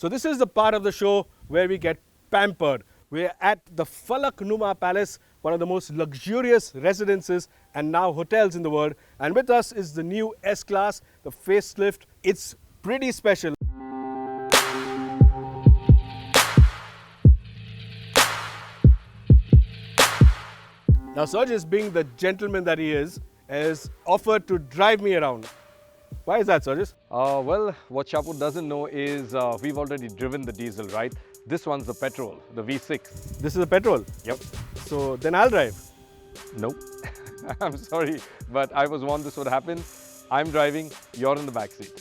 So this is the part of the show where we get pampered. We're at the Falaknuma Palace, one of the most luxurious residences and now hotels in the world. And with us is the new S-class, the facelift. It's pretty special. Now Sergius, being the gentleman that he is, has offered to drive me around. Why is that, Sergius? Well, what Shapur doesn't know is we've already driven the diesel, right? This one's the petrol, the V6. This is a petrol? Yep. So then I'll drive. Nope. I'm sorry, but I was warned this would happen. I'm driving, you're in the back seat.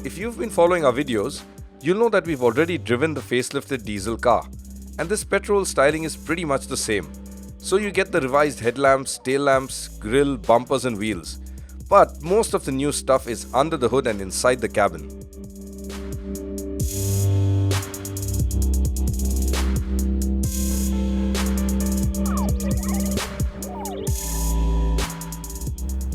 If you've been following our videos, you'll know that we've already driven the facelifted diesel car. And this petrol styling is pretty much the same. So you get the revised headlamps, tail lamps, grille, bumpers and wheels. But most of the new stuff is under the hood and inside the cabin.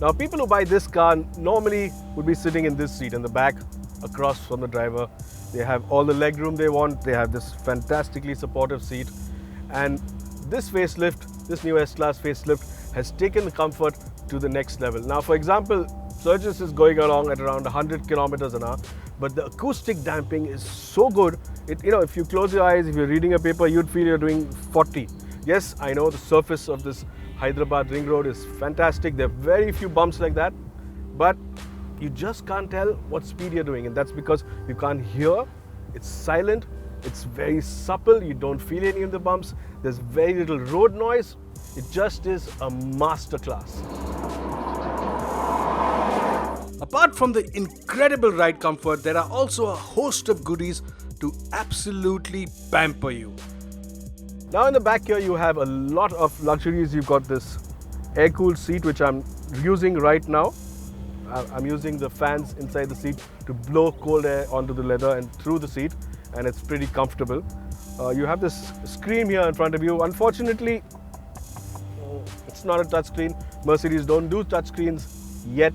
Now people who buy this car normally would be sitting in this seat in the back across from the driver. They have all the leg room they want. They have this fantastically supportive seat. And this facelift, this new S-Class facelift has taken the comfort to the next level. Now, for example, Sergius is going along at around 100 kilometers an hour, but the acoustic damping is so good. If you close your eyes, if you're reading a paper, you'd feel you're doing 40. Yes, I know the surface of this Hyderabad ring road is fantastic. There are very few bumps like that, but you just can't tell what speed you're doing, and that's because you can't hear. It's silent. It's very supple, you don't feel any of the bumps, there's very little road noise, it just is a masterclass. Apart from the incredible ride comfort, there are also a host of goodies to absolutely pamper you. Now in the back here you have a lot of luxuries. You've got this air-cooled seat which I'm using right now. I'm using the fans inside the seat to blow cold air onto the leather and through the seat, and it's pretty comfortable. You have this screen here in front of you. Unfortunately, it's not a touch screen. Mercedes don't do touch screens yet.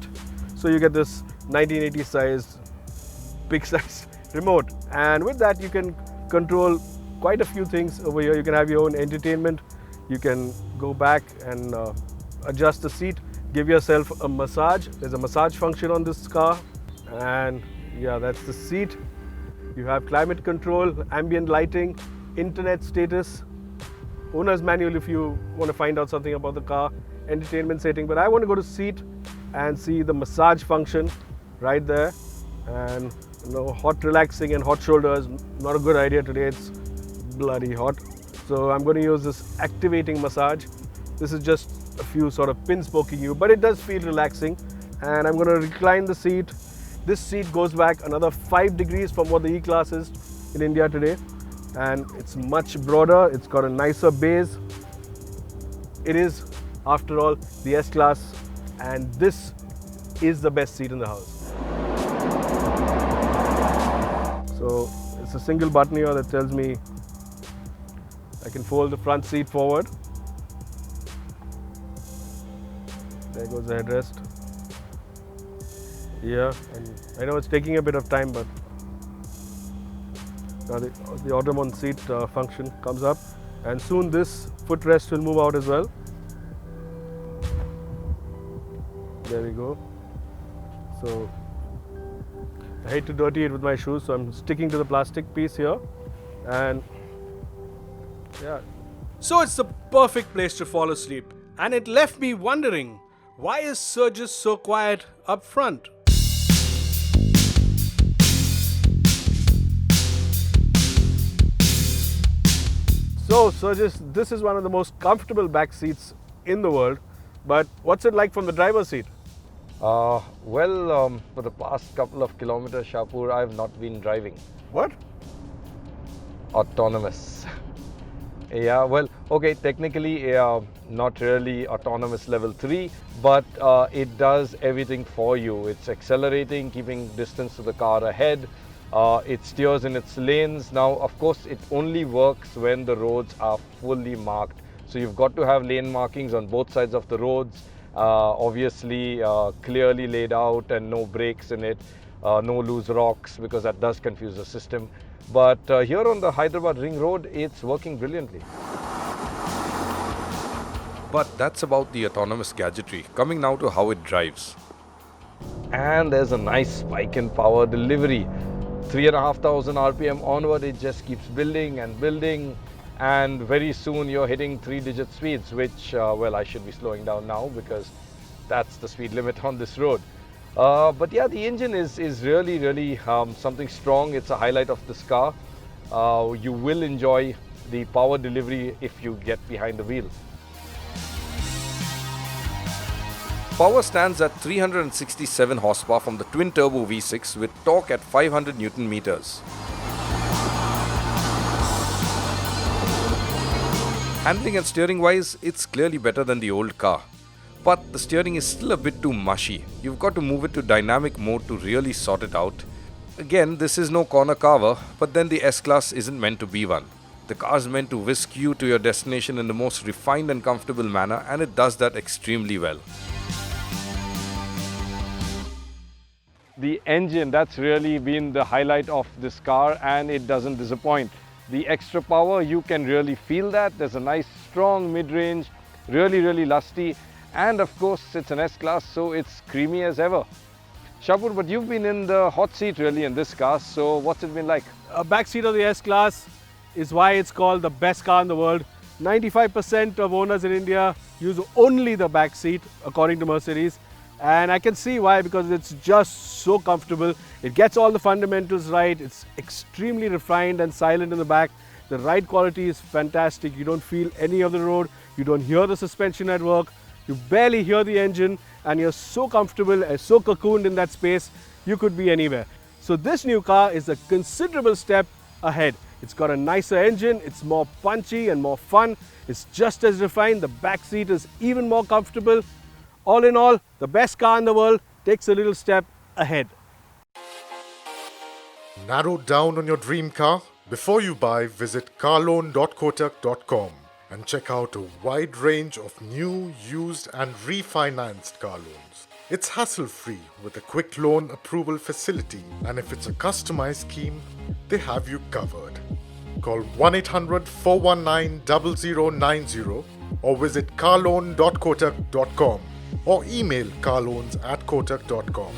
So you get this 1980 size, big size remote. And with that, you can control quite a few things over here. You can have your own entertainment. You can go back and adjust the seat, give yourself a massage. There's a massage function on this car. And yeah, that's the seat. You have climate control, ambient lighting, internet status, owner's manual if you want to find out something about the car, entertainment setting. But I want to go to seat and see the massage function right there. And hot relaxing and hot shoulders, not a good idea today. It's bloody hot. So I'm going to use this activating massage. This is just a few sort of pins poking you, but it does feel relaxing. And I'm going to recline the seat. This seat goes back another 5 degrees from what the E-Class is in India today. And it's much broader, it's got a nicer base. It is, after all, the S-Class, and this is the best seat in the house. So it's a single button here that tells me I can fold the front seat forward. There goes the headrest. Yeah, and I know it's taking a bit of time, but now the Ottoman seat function comes up, and soon this footrest will move out as well. There we go. So I hate to dirty it with my shoes, so I'm sticking to the plastic piece here, and yeah. So it's the perfect place to fall asleep, and it left me wondering, why is Sergius so quiet up front? So Sergius, this is one of the most comfortable back seats in the world, but what's it like from the driver's seat? For the past couple of kilometers, Shapur, I've not been driving. What? Autonomous. Yeah, well, okay, technically not really autonomous level 3, but it does everything for you. It's accelerating, keeping distance to the car ahead. It steers in its lanes. Now, of course, it only works when the roads are fully marked. So you've got to have lane markings on both sides of the roads. Obviously, clearly laid out and no breaks in it, no loose rocks, because that does confuse the system. But here on the Hyderabad Ring Road, it's working brilliantly. But that's about the autonomous gadgetry. Coming now to how it drives. And there's a nice spike in power delivery. 3,500 RPM onward, it just keeps building and building, and very soon you're hitting 3-digit speeds, which, well, I should be slowing down now because that's the speed limit on this road. But yeah, the engine is really something strong. It's a highlight of this car. You will enjoy the power delivery if you get behind the wheel. Power stands at 367 horsepower from the twin-turbo V6 with torque at 500 Newton meters. Handling and steering wise, it's clearly better than the old car. But the steering is still a bit too mushy. You've got to move it to dynamic mode to really sort it out. Again, this is no corner carver, but then the S-class isn't meant to be one. The car is meant to whisk you to your destination in the most refined and comfortable manner, and it does that extremely well. The engine, that's really been the highlight of this car, and it doesn't disappoint. The extra power, you can really feel that. There's a nice strong mid-range, really lusty, and of course it's an S-class, so it's creamy as ever. Shapur, but you've been in the hot seat really in this car, so what's it been like? A back seat of the S-Class is why it's called the best car in the world. 95% of owners in India use only the back seat, according to Mercedes. And I can see why, because it's just so comfortable. It gets all the fundamentals right. It's extremely refined and silent in the back. The ride quality is fantastic. You don't feel any of the road. You don't hear the suspension at work. You barely hear the engine, and you're so comfortable and so cocooned in that space, you could be anywhere. So this new car is a considerable step ahead. It's got a nicer engine, it's more punchy and more fun. It's just as refined. The back seat is even more comfortable. All in all, the best car in the world takes a little step ahead. Narrowed down on your dream car? Before you buy, visit carloan.kotak.com and check out a wide range of new, used and refinanced car loans. It's hassle-free with a quick loan approval facility, and if it's a customized scheme, they have you covered. Call 1-800-419-0090 or visit carloan.kotak.com or email carloans@kotak.com.